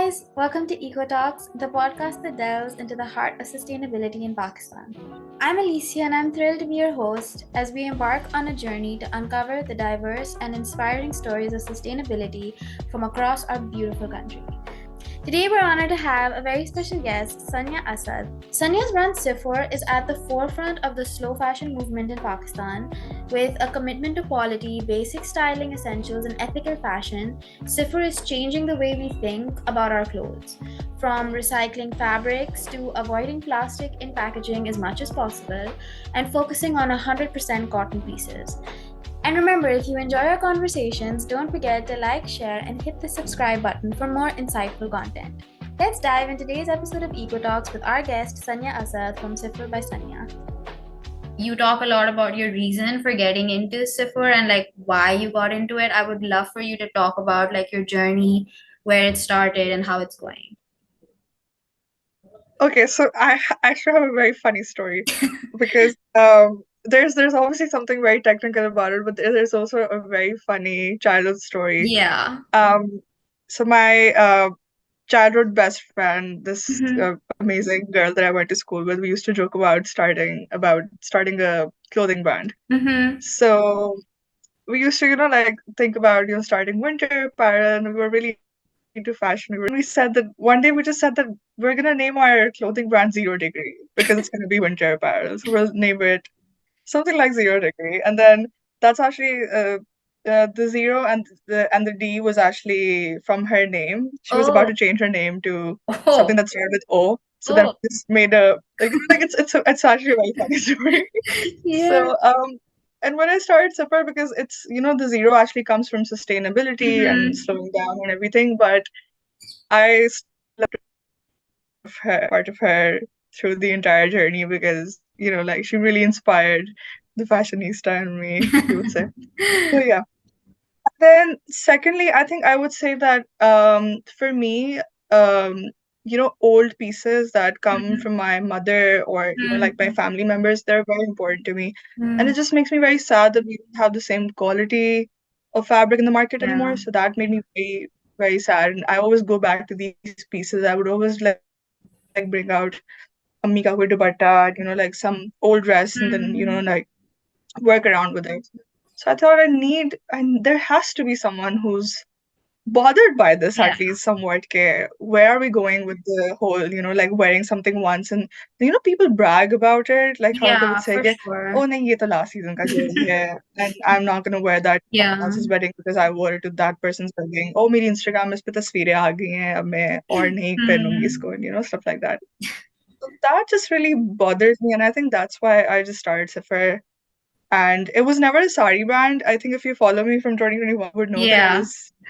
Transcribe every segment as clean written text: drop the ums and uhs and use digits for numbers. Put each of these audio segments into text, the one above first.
guys, welcome to Eco Talks, the podcast that delves into the heart of sustainability in Pakistan. I'm Alicia and I'm thrilled to be your host as we embark on a journey to uncover the diverse and inspiring stories of sustainability from across our beautiful country. Today, we're honored to have a very special guest, Sania Asad. Sania's brand Sifur is at the forefront of the slow fashion movement in Pakistan. With a commitment to quality, basic styling essentials, and ethical fashion, Sifur is changing the way we think about our clothes. From recycling fabrics to avoiding plastic in packaging as much as possible, and focusing on 100% cotton pieces. And remember, if you enjoy our conversations, don't forget to like, share, and hit the subscribe button for more insightful content. Let's dive into today's episode of Eco Talks with our guest, Sania Asad from Sifur by Sania. You talk a lot about your reason for getting into Sifur and like why you got into it. I would love for you to talk about like your journey, where it started, and how it's going. Okay, so I actually have a very funny story because there's obviously something very technical about it, but there's also a very funny childhood story. Yeah. Um, so my childhood best friend, this Mm-hmm. amazing girl that I went to school with, we used to joke about starting a clothing brand. Mm-hmm. So we used to, like think about, starting winter apparel, and we were really into fashion. We said that one day we just said that we're gonna name our clothing brand Zero Degree because it's gonna be winter apparel. So we'll name it something like Zero Degree, and then that's actually the zero and the D was actually from her name. She was about Oh. to change her name to something Oh. that started with O. So then Oh. we just made a like it's actually a very funny story. Yeah. So and when I started Sipper, because it's the zero actually comes from sustainability and Mm-hmm. slowing down and everything, but I part of her through the entire journey because like she really inspired the fashionista in me, you would say. So yeah. Then secondly, I think I would say that for me, um old pieces that come Mhm. from my mother or like my Mhm. family members, they're very important to me. And it Mm. just makes me very sad that we don't have the same quality of fabric in the market Yeah. anymore. So that made me very, very sad. And I always go back to these pieces. I would always like bring out Ammi ka koi dupatta, like some old dress, and then Mhm. like work around with it. So I thought and there has to be someone who's bothered by this Yeah. at least somewhat. Care. Where are we going with the whole, like wearing something once and people brag about it, like how they would Yeah, say, for ke, sure. oh, nahi, ye to last season ka jewelry hai, and I'm not gonna wear that to someone Yeah. else's wedding because I wore it to that person's wedding. Oh, मेरी Instagram इस पे तस्वीरें आ गई हैं, अब मैं और नहीं पहनूंगी Mhm. इसको, and stuff like that. So that just really bothers me, and I think that's why I just started Sephir. And it was never a sari brand. I think if you follow me from 2021, you would know that Yeah.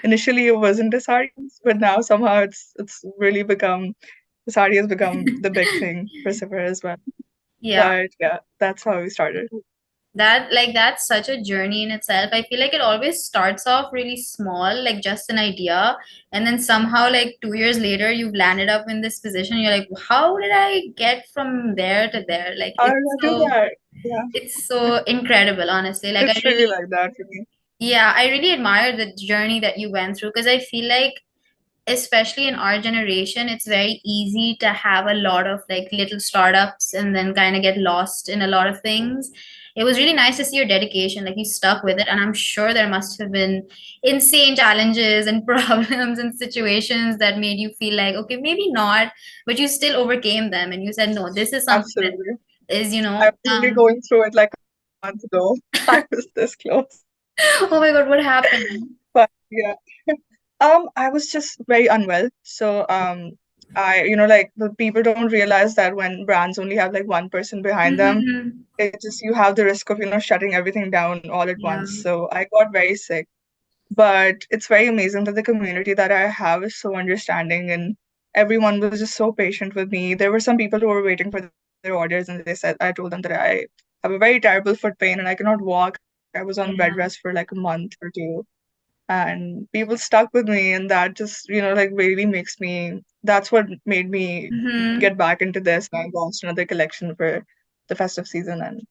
initially it wasn't a sari, but now somehow it's really become the sari has become the big thing for Sephir as well. Yeah. But yeah, that's how we started. That's such a journey in itself. I feel like it always starts off really small, like just an idea, and then somehow like 2 years later you've landed up in this position. You're like, how did I get from there to there? Like I do that. Yeah, it's so incredible, honestly. Like I it's really really like that for me. Yeah, I really admire the journey that you went through because I feel like, especially in our generation, it's very easy to have a lot of like little startups and then kind of get lost in a lot of things. It was really nice to see your dedication, like you stuck with it, and I'm sure there must have been insane challenges and problems and situations that made you feel like, okay, maybe not, but you still overcame them and you said, no, this is something that Absolutely. is, I was only going through it like a month ago. I was this close. oh my God, what happened? But yeah. I was just very unwell. So, like the people don't realize that when brands only have like one person behind them, Mhm. it just you have the risk of, shutting everything down all at Yeah. once. So I got very sick. But it's very amazing that the community that I have is so understanding and everyone was just so patient with me. There were some people who were waiting for their orders and I told them that I have a very terrible foot pain and I cannot walk. I was on bed rest for Yeah. like a month or two and people stuck with me and that just like really makes me that's what made me Hmm. get back into this. I launched another collection for the festive season and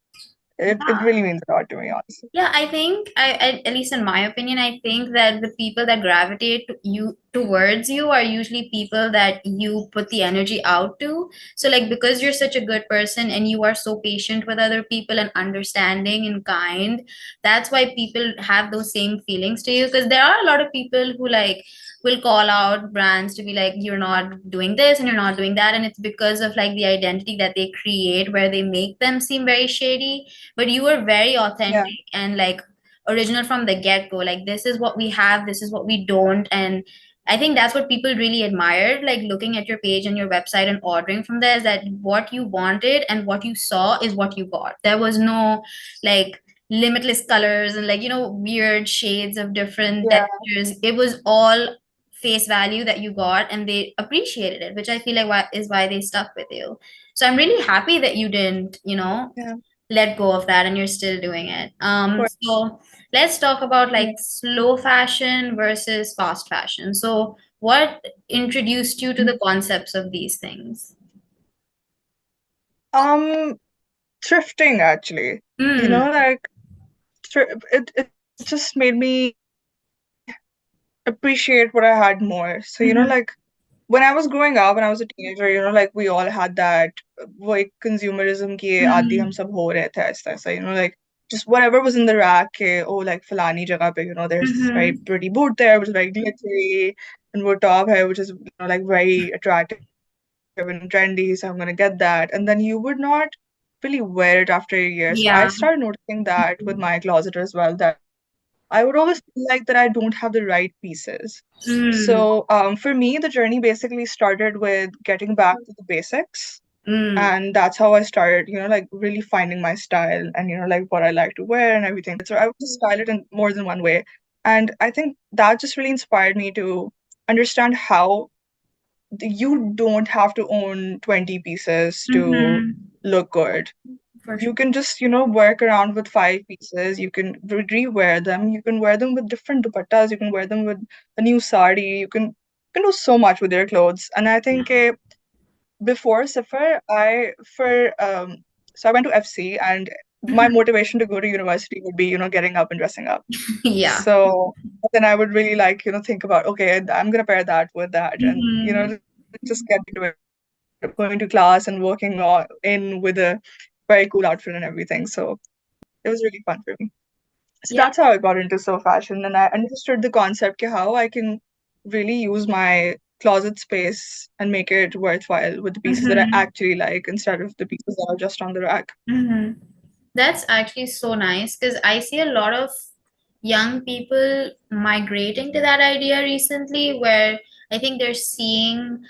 it Yeah. really means a lot to me, honestly. Yeah, I think at least in my opinion, I think that the people that gravitate to you towards you are usually people that you put the energy out to. So, like, because you're such a good person and you are so patient with other people and understanding and kind, that's why people have those same feelings to you. Because there are a lot of people who, like, will call out brands to be like, you're not doing this and you're not doing that. And it's because of like the identity that they create where they make them seem very shady. But you were very Yeah, authentic and like original from the get go. Like, this is what we have, this is what we don't. And I think that's what people really admired, like looking at your page and your website and ordering from there, is that what you wanted and what you saw is what you got. There was no like limitless colors and like, weird shades of different yeah, textures. It was all face value that you got and they appreciated it, which I feel like why they stuck with you. So I'm really happy that you didn't, yeah. let go of that and you're still doing it. Of course. So let's talk about like Yeah. slow fashion versus fast fashion. So what introduced you to the concepts of these things? Um, Thrifting actually. You Mm. know, like it just made me appreciate what I had more. So, Mm-hmm. when I was growing up, when I was a teenager, like we all had that like consumerism ki aadi hum Mm-hmm. sab ho rahe the aisa, like just whatever was in the rack, oh like falani jagah pe, there's this very Mm-hmm. pretty boot there, which is very glittery, and wo top hai, which is like very attractive and trendy, so I'm gonna get that. And then you would not really wear it after a year. So I started Yeah. noticing that with my closet as well, that I would always feel like that I don't have the right pieces. So, Mm. for me, the journey basically started with getting back to the basics. Mm. And that's how I started, like really finding my style and, like what I like to wear and everything. So I would just style it in more than one way. And I think that just really inspired me to understand how you don't have to own 20 pieces to Mm-hmm. look good. For You sure. can just, work around with five pieces. You can rewear them. You can wear them with different dupattas. You can wear them with a new sari. You can do so much with your clothes. And I think before Sifur, so I went to FC, and my Mm-hmm. motivation to go to university would be, getting up and dressing up. Yeah. So then I would really like, think about, okay, I'm gonna pair that with that, and Mm-hmm. just get into it, going to class and working in with a very cool outfit and everything. So it was really fun for me. So Yeah. that's how I got into so fashion, and I understood the concept how I can really use my closet space and make it worthwhile with the pieces that I Mm-hmm. actually like instead of the pieces that are just on the rack. Mm-hmm. That's actually so nice because I see a lot of young people migrating to that idea recently, where I think they're seeing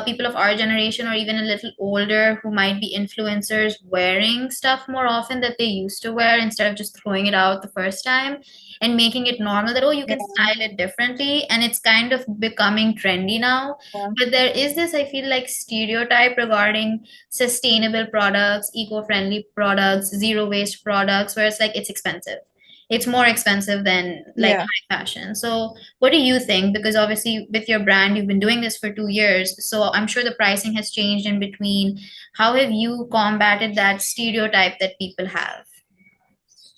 people of our generation or even a little older who might be influencers wearing stuff more often that they used to wear instead of just throwing it out the first time and making it normal that, oh, you can Yeah, style it differently. And it's kind of becoming trendy now. yeah, But there is this, I feel like, stereotype regarding sustainable products, eco-friendly products, zero waste products, where it's like it's expensive. It's more expensive than like yeah. high fashion. So what do you think? Because obviously, with your brand, you've been doing this for 2 years. So I'm sure the pricing has changed in between. How have you combated that stereotype that people have?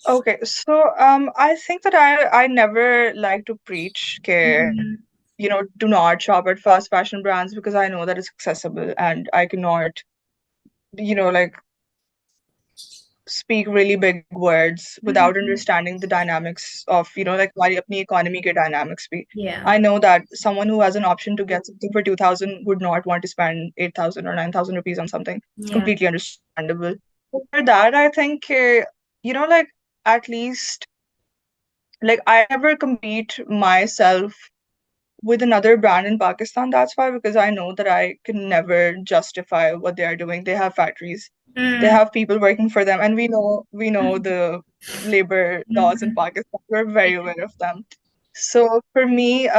Okay, so I think that I never like to preach Mm-hmm. do not shop at fast fashion brands because I know that it's accessible and I cannot, like speak really big words without Mm-hmm. understanding the dynamics of, like हमारी अपनी economy के dynamics भी. Yeah. I know that someone who has an option to get something for 2000 would not want to spend 8,000 or 9,000 rupees on something. It's Yeah. completely understandable. For that, I think, like at least, like I never compete myself with another brand in Pakistan. That's why, because I know that I can never justify what they are doing. They have factories, they Mm-hmm. have people working for them, and we know the labor laws in Mm-hmm. Pakistan. We're very aware of them. So for me,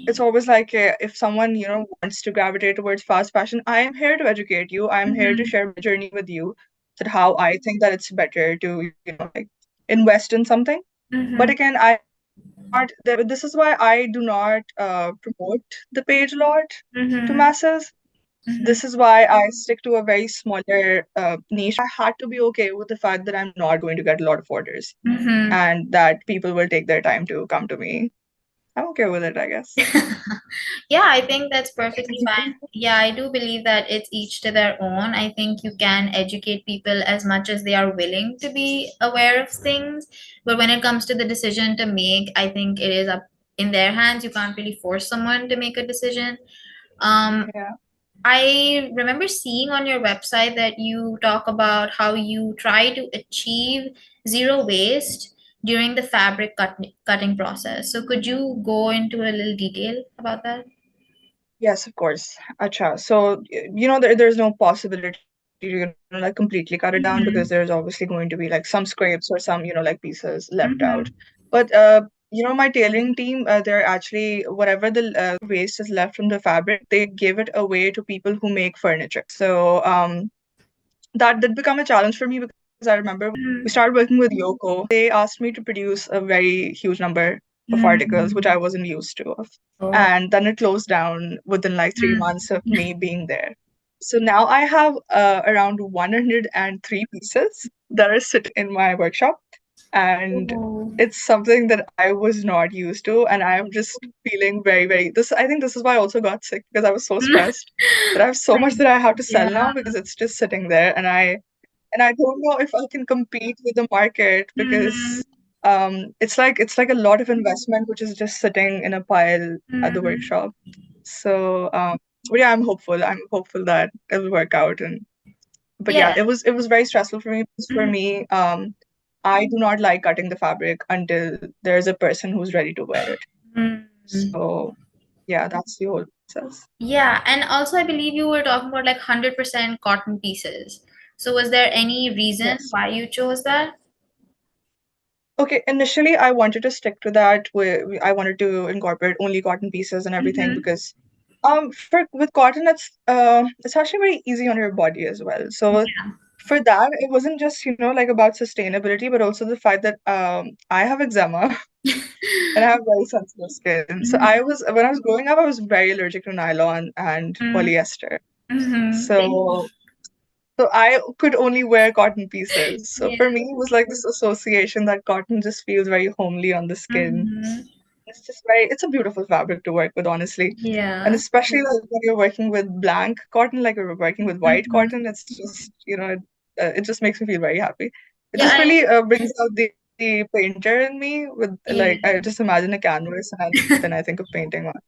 it's always like if someone wants to gravitate towards fast fashion, I am here to educate you. I am here to Mm-hmm. share my journey with you, that how I think that it's better to like invest in something. But Mm-hmm. again, I do not. This is why I do not promote the page a lot to Mm-hmm. masses. This is why I stick to a very smaller niche. I had to be okay with the fact that I'm not going to get a lot of orders Mm-hmm. and that people will take their time to come to me. I'm okay with it, I guess. Yeah, I think that's perfectly fine. Yeah, I do believe that it's each to their own. I think you can educate people as much as they are willing to be aware of things. But when it comes to the decision to make, I think it is up in their hands. You can't really force someone to make a decision. Um, Yeah. I remember seeing on your website that you talk about how you try to achieve zero waste during the cutting process. So could you go into a little detail about that? Yes, of course. Acha. So, there's no possibility to, like completely cut it down because there's obviously going to be like some scrapes or some, like pieces left out. Mm-hmm. But, my tailoring team, they're actually, whatever the waste is left from the fabric, they give it away to people who make furniture. So, that did become a challenge for me because I remember we started working with Yoko. They asked me to produce a very huge number of articles, which I Mm-hmm. wasn't used to of. Oh. And then it closed down within like 3 months of Mm. me being there. So now I have around 103 pieces that are sitting in my workshop. And Oh. it's something that I was not used to. And I am just feeling very, very, I think this is why I also got sick because I was so stressed that I have so much that I have to sell Yeah. now because it's just sitting there. And I don't know if I can compete with the market Mm-hmm. because it's like a lot of investment which is just sitting in a pile at the Mm-hmm. workshop. So but yeah, I'm hopeful. I'm hopeful that it'll work out. And but yeah, Yeah. it was very stressful for me because for me, I do not like cutting the fabric until there's a person who's ready to wear it. Mm-hmm. So yeah, that's the whole process. Yeah, and also I believe you were talking about like 100% cotton pieces. So was there any reason Yes. why you chose that? Okay, initially I wanted to stick to that. I wanted to incorporate only cotton pieces and everything Mm-hmm. because for with cotton it's actually very easy on your body as well. So for that it wasn't just like about sustainability but also the fact that I have eczema and I have very sensitive skin. So when I was growing up I was very allergic to nylon and polyester. Mm-hmm. So so I could only wear cotton pieces. So Yeah. for me, it was like this association that cotton just feels very homely on the skin. Mm-hmm. It's a beautiful fabric to work with, honestly. And Yeah. especially like when you're working with blank cotton, like you're working with white Mm-hmm. cotton, it's just, it just makes me feel very happy. It Yeah, just really brings out the painter in me with yeah. like, I just imagine a canvas and then I think of painting on.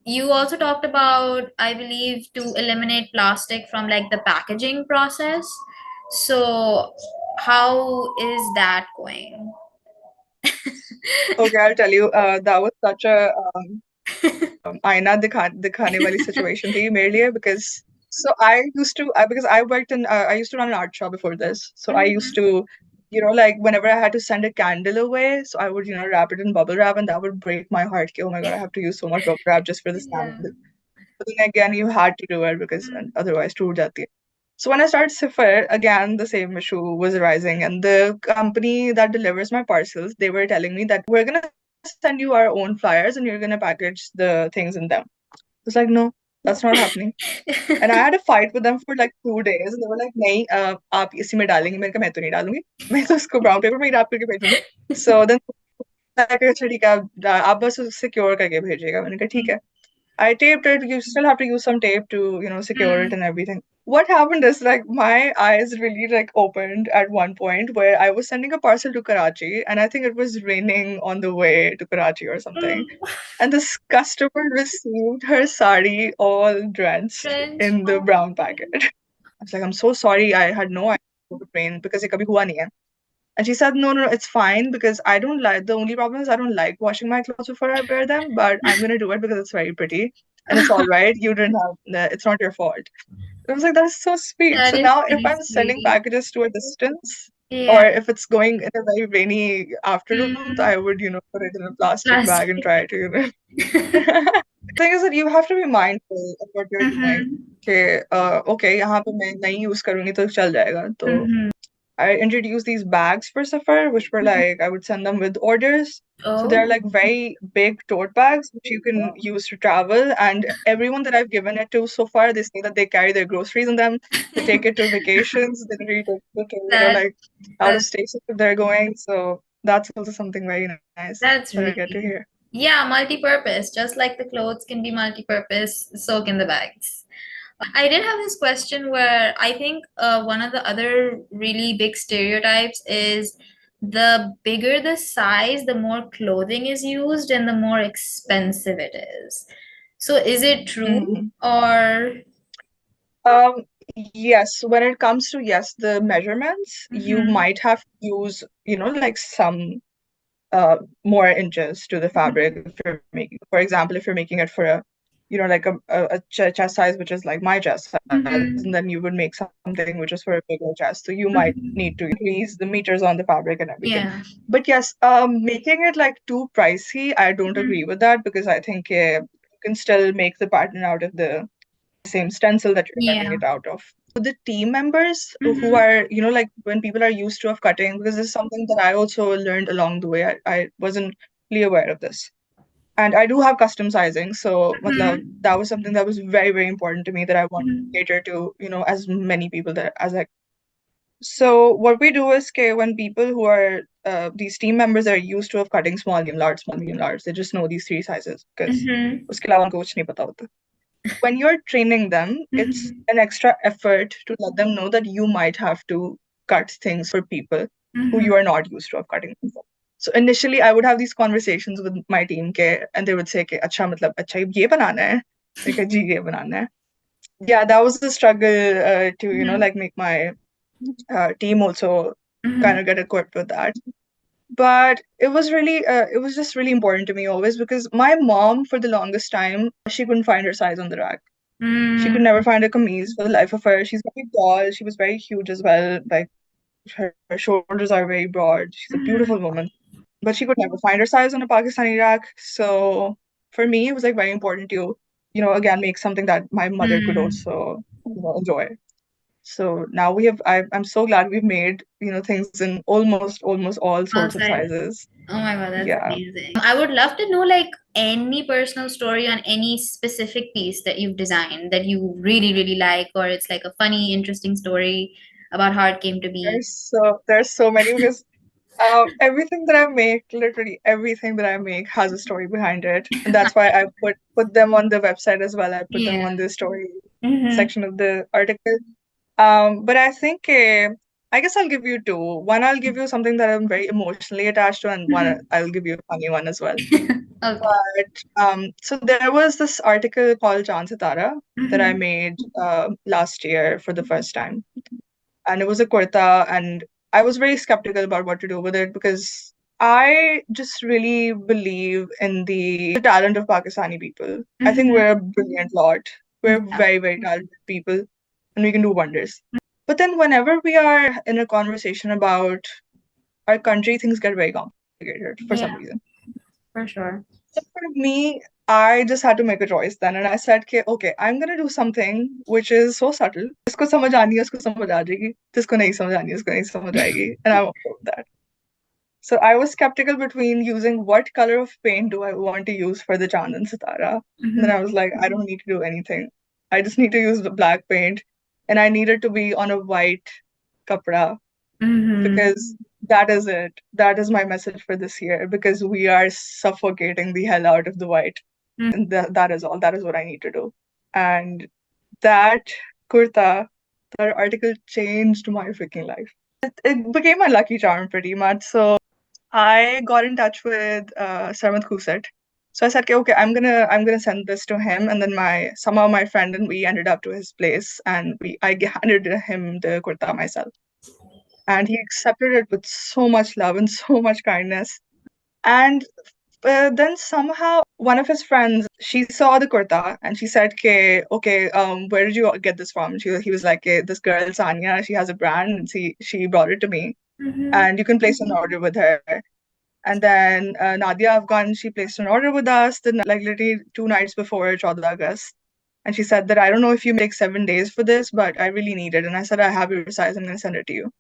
You also talked about, I believe, to eliminate plastic from like the packaging process. So how is that going? Okay, I'll tell you, that was such a आईना दिखाने वाली situation थी मेरे लिए because so because I worked in I used to run an art shop before this. So I used to like whenever I had to send a candle away, so I would wrap it in bubble wrap and that would break my heart. Oh my God, I have to use so much bubble wrap just for this Yeah. candle. But then again, you had to do it because otherwise टूट जाती है. So when I started Sifur, again the same issue was arising, and the company that delivers my parcels, they were telling me that we're gonna send you our own flyers and you're gonna package the things in them. I was like, no, that's not happening. And I had a fight with them for like 2 days, and they were like, नहीं, आप इसी में डालेंगे. मैंने कहा मैं तो नहीं डालूंगी. मैं तो उसको brown paper में ही wrap करके भेजूंगी. So then like, अच्छा ठीक है आप बस सिक्योर करके भेजिएगा. मैंने कहा ठीक है. I taped it. You still have to use some tape to, secure it Mm. and everything. What happened is like my eyes really like opened at one point where I was sending a parcel to Karachi and I think it was raining on the way to Karachi or something. And this customer received her sari all drenched French. in the brown packet. I was like, I'm so sorry. I had no idea it would rain because ये कभी हुआ नहीं है. And she said, no, no, no, it's fine because I don't like, the only problem is I don't like washing my clothes before I wear them, but I'm going to do it because it's very pretty and it's all right. You didn't have, it's not your fault. I was like, that's so sweet. That So is now if really I'm sending sweet. packages to a distance Yeah. or if it's going in a very rainy afternoon, Mm. I would, put it in a plastic bag and Plastic. try to. The thing is that you have to be mindful of what you're doing. Mm-hmm. Okay, okay, यहाँ पे मैं नहीं use करूँगी तो चल जाएगा. तो Mm-hmm. I introduced these bags for Safar, which were like I would send them with orders. So they're Oh. like very big tote bags which you can use to travel. And everyone that I've given it to so far, they say that they carry their groceries in them. They take it to vacations. They take it to, That like out of that stations if they're going. So that's also something very nice that's that I get to really hear. Yeah, multi-purpose. Just like the clothes can be multi-purpose, so can the bags. I did have this question where I think one of the other really big stereotypes is the bigger the size, the more clothing is used and the more expensive it is. So is it true Mm. or? Um, yes, when it comes to yes, the measurements, you Mhm, might have to use, like some more inches to the fabric if you're making, for example, if you're making it for a, like a chest size, which is like my chest size, and then you mhm, would make something which is for a bigger chest. So you might need mhm. to increase the meters on the fabric and everything. Yeah. But yes, making it like too pricey, I don't agree Mhm. with that because I think you can still make the pattern out of the same stencil that you're cutting Yeah. it out of. The team members who Mhm, are, like when people are used to of cutting, because this is something that I also learned along the way. I wasn't really aware of this. And I do have custom sizing, so matlab, mhm, that was something that was very, very important to me that I want mhm, to cater to, as many people that as I. So what we do is okay, when people who are these team members are used to of cutting small, medium, large, they just know these three sizes because mhm, uske alawa unko kuch nahi pata hota. When you're training them, it's mhm, an extra effort to let them know that you might have to cut things for people who mhm, you are not used to of cutting them for. So initially, I would have these conversations with my team, ke, and they would say, ke, "Acha, matlab, acha, ye banana hai." Like, "Ji, ye banana hai." Yeah, that was the struggle to, mhm, like make my team also kind mhm, of get equipped with that. But it was just really important to me always because my mom, for the longest time, she couldn't find her size on the rack. She could never mhm, find a kameez for the life of her. She's very tall. She was very huge as well. Like her shoulders are very broad. She's a beautiful mhm, woman, but she could never find her size on a Pakistani rack. So for me, it was like very important to, again, make something that my mother could mhm. also, enjoy. So now I'm so glad we've made, things in almost all sorts of Outside. sizes. Oh my God, that's Yeah. amazing. I would love to know like any personal story on any specific piece that you've designed that you really, really like, or it's like a funny, interesting story about how it came to be. There's so many because everything that I make, literally everything that I make has a story behind it. And that's why I put them on the website as well. I put them Yeah. on the story Mm-hmm. section of the article. But I think I guess I'll give you two. One, I'll give you something that I'm very emotionally attached to, and one I'll give you a funny one as well. Okay. But so there was this article called Chan Sitara that I Mm-hmm. made last year for the first time, and it was a kurta, and I was very skeptical about what to do with it because I just really believe in the talent of Pakistani people. I think Mm-hmm. we're a brilliant lot. We're Yeah. very, very talented people, and we can do wonders. But then whenever we are in a conversation about our country, things get very complicated for some Yeah, reason. for sure. So for me, I just had to make a choice then, and I said, okay, I'm gonna do something which is so subtle. जिसको समझ आनी है उसको समझ आ जाएगी, जिसको नहीं समझ आनी है उसको नहीं समझ आएगी, and I'm okay with that. So I was skeptical between using what color of paint do I want to use for the Chand and Sitara. And then Mm-hmm. I was like, I don't need to do anything. I just need to use the black paint, and I need it to be on a white kapra Mm-hmm. because that is it. That is my message for this year because we are suffocating the hell out of the white. And that is all. That is what I need to do. And that kurta, that article changed my freaking life. It became my lucky charm pretty much. So I got in touch with Sarmat Khusat. So I said, okay, I'm gonna send this to him, and then somehow my friend and we ended up to his place, and I handed him the kurta myself, and he accepted it with so much love and so much kindness. And then somehow one of his friends, she saw the kurta and she said, okay, where did you get this from? He was like, this girl Sania, she has a brand, and she brought it to me, Mm-hmm. and you can place an order with her. And then Nadia Afghan, she placed an order with us, like literally 2 nights before 14 August. And she said that I don't know if you take 7 days for this, but I really need it. And I said, I have your size, I'm going to send it to you.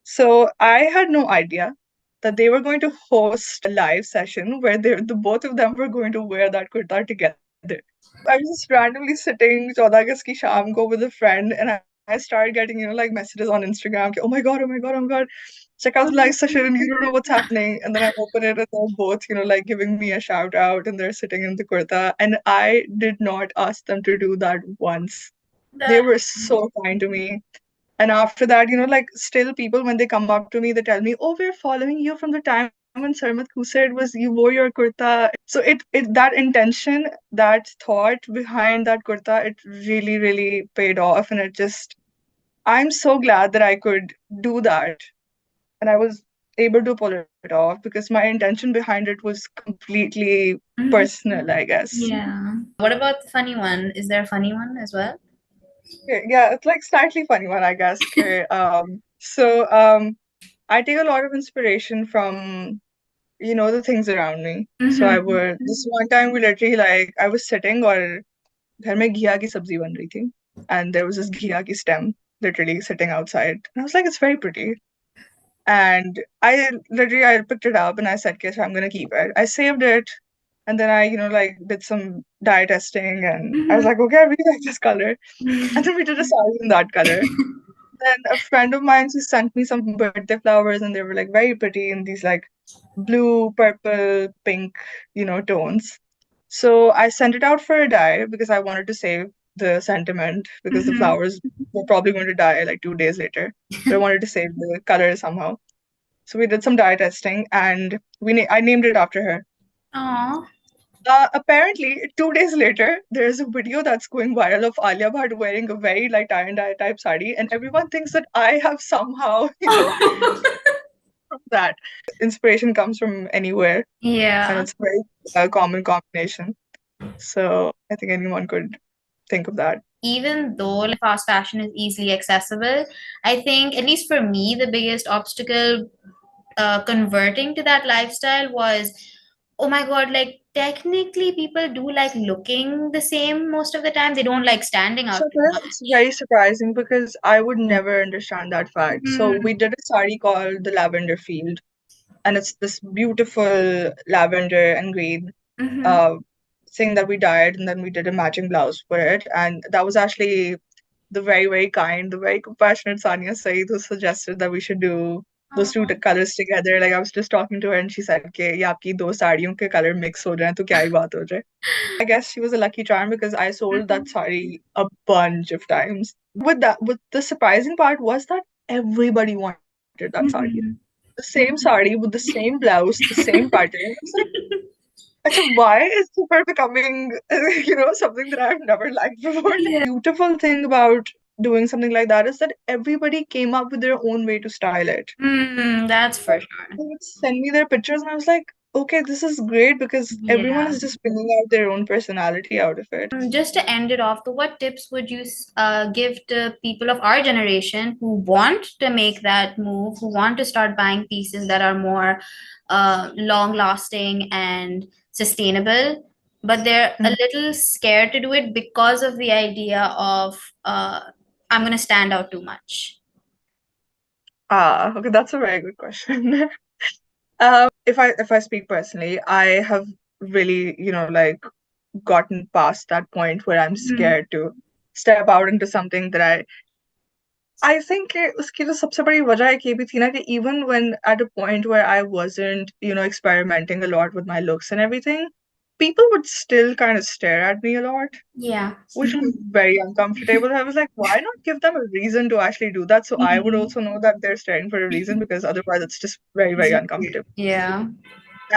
So I had no idea that they were going to host a live session where the both of them were going to wear that kurta together. I was just randomly sitting 14 August ki sham ko with a friend, and I started getting, like messages on Instagram, oh my God, oh my God, oh my God. Checkout live session, you don't know what's happening. And then I open it and they're both, like giving me a shout out and they're sitting in the kurta. And I did not ask them to do that once. They That were so kind to me. And after that, like still people when they come up to me, they tell me, "Oh, we're following you from the time when Sarmat Khusad was you wore your kurta." So it that intention, that thought behind that kurta, it really, really paid off. And I'm so glad that I could do that. And I was able to pull it off because my intention behind it was completely Mhm. personal, I guess. Yeah. What about the funny one? Is there a funny one as well? Yeah, it's like slightly funny one, I guess. Okay. I take a lot of inspiration from, the things around me. So I Mm-hmm. would this one time we literally like I was sitting और घर में घिया की सब्जी बन रही थी, and there was this घिया की stem literally sitting outside. And I was like, it's very pretty. And I picked it up and I said, okay, so I'm gonna keep it. I saved it and then I, like did some dye testing and I was Mm-hmm. like, okay, I really like this color. And then we did a sari in that color. Then a friend of mine, she sent me some birthday flowers and they were like very pretty in these like blue, purple, pink, tones. So I sent it out for a dye because I wanted to save the sentiment because the Mm-hmm. flowers were probably going to die like 2 days later. But I wanted to save the color somehow. So we did some dye testing and I named it after her. Aw. Apparently, 2 days later, there's a video that's going viral of Alia Bhatt wearing a very like tie and dye type sari, and everyone thinks that I have somehow, from that. Inspiration comes from anywhere, and Yeah. it's a very common combination. So I think anyone could think of that. Even though like fast fashion is easily accessible, I think at least for me the biggest obstacle converting to that lifestyle was, oh my god, like technically people do like looking the same most of the time. They don't like standing out So too it's much. very surprising because I would never understand that fact. So we Mm-hmm. did a sari called the Lavender Field, and it's this beautiful lavender and green Mm-hmm. uh, thing that we dyed, and then we did a matching blouse for it. And that was actually the very, very kind, the very compassionate Sania Saeed who suggested that we should do those two colors together. Like I was just talking to her and she said, "Okay, ये आपकी दो साड़ियों के color mix हो जाए तो क्या ही बात हो जाए." I guess she was a lucky charm because I sold that sari a bunch of times. With the surprising part was that everybody wanted that sari. Mm-hmm. The same sari with the same blouse, the same pattern. I was like, Acha, why is super becoming, something that I've never liked before? The Yeah. beautiful thing about doing something like that is that everybody came up with their own way to style it. Mm, that's for sure. They would send me their pictures, and I was like, okay, this is great because everyone Yeah. is just bringing out their own personality out of it. Just to end it off, what tips would you give to people of our generation who want to make that move, who want to start buying pieces that are more long lasting and sustainable, but they're a Mhm. little scared to do it because of the idea of I'm going to stand out too much? Okay, that's a very good question. If I speak personally, I have really, like gotten past that point where I'm Mhm. scared to step out into something that I think उसकी जो सबसे बड़ी वजह एक ये भी थी ना कि even when at a point where I wasn't, experimenting a lot with my looks and everything, people would still kind of stare at me a lot, Yeah. which was very uncomfortable. I was like, why not give them a reason to actually do that so I would Mhm. also know that they're staring for a reason because otherwise it's just very, very uncomfortable. Yeah.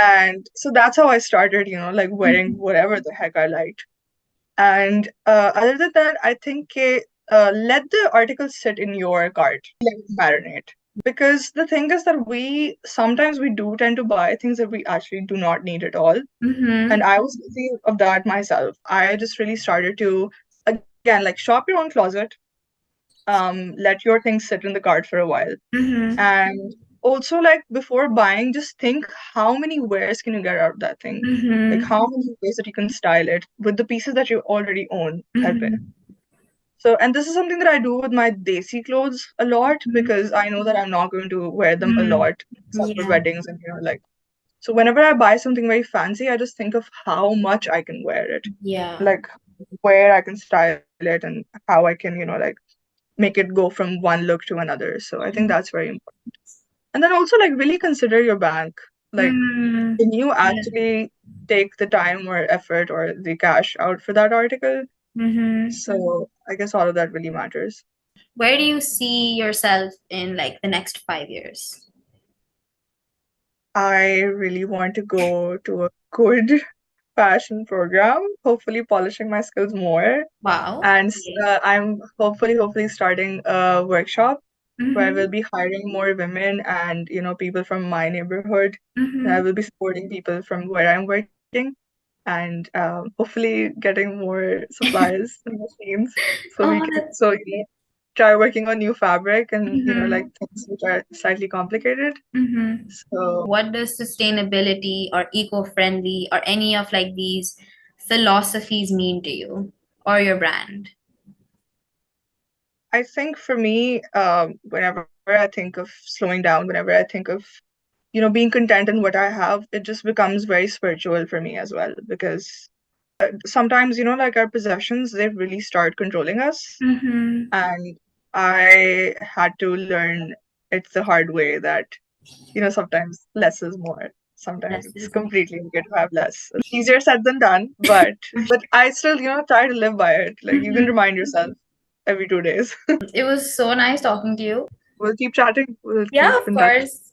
And so that's how I started, like wearing Mhm. whatever the heck I liked. And other than that, I think let the article sit in your cart, let it marinate. Because the thing is that we sometimes we do tend to buy things that we actually do not need at all. Mhm. And I was guilty of that myself. I just really started to, again, like shop your own closet, let your things sit in the cart for a while. Mhm. And also, like before buying, just think how many wears can you get out of that thing? Like Mhm. how many ways that you can style it with the pieces that you already own. घर पे. Mhm. So, and this is something that I do with my desi clothes a lot Mhm. because I know that I'm not going to wear them a Mhm. lot except for Yeah. weddings and like. So whenever I buy something very fancy, I just think of how much I can wear it, Yeah. like where I can style it and how I can, like make it go from one look to another. So I think that's very important. And then also like really consider your bank. Like, Mm, can you yeah. actually take the time or effort or the cash out for that article? Mm-hmm. So I guess all of that really matters. Where do you see yourself in like the next 5 years? I really want to go to a good fashion program, hopefully polishing my skills more. Wow. And I'm hopefully starting a workshop where I will Mm-hmm. be hiring more women and people from my neighborhood. And I Mm-hmm. will be supporting people from where I'm working and hopefully getting more supplies and machines so we Oh, can that's try working on new fabric and like mm-hmm. things which are slightly complicated. Mm-hmm. So What does sustainability or eco-friendly or any of like these philosophies mean to you or your brand? I think for me, whenever I think of slowing down, whenever I think of being content in what I have, it just becomes very spiritual for me as well because sometimes like our possessions, they really start controlling us. Mm-hmm. And I had to learn it the hard way that sometimes less is more. Sometimes Less it's is more. completely okay to have less. Easier said than done, but I still try to live by it. Like you can Mhm. remind yourself every 2 days. It was so nice talking to you. We'll keep chatting. We'll Yeah, keep of in touch. course.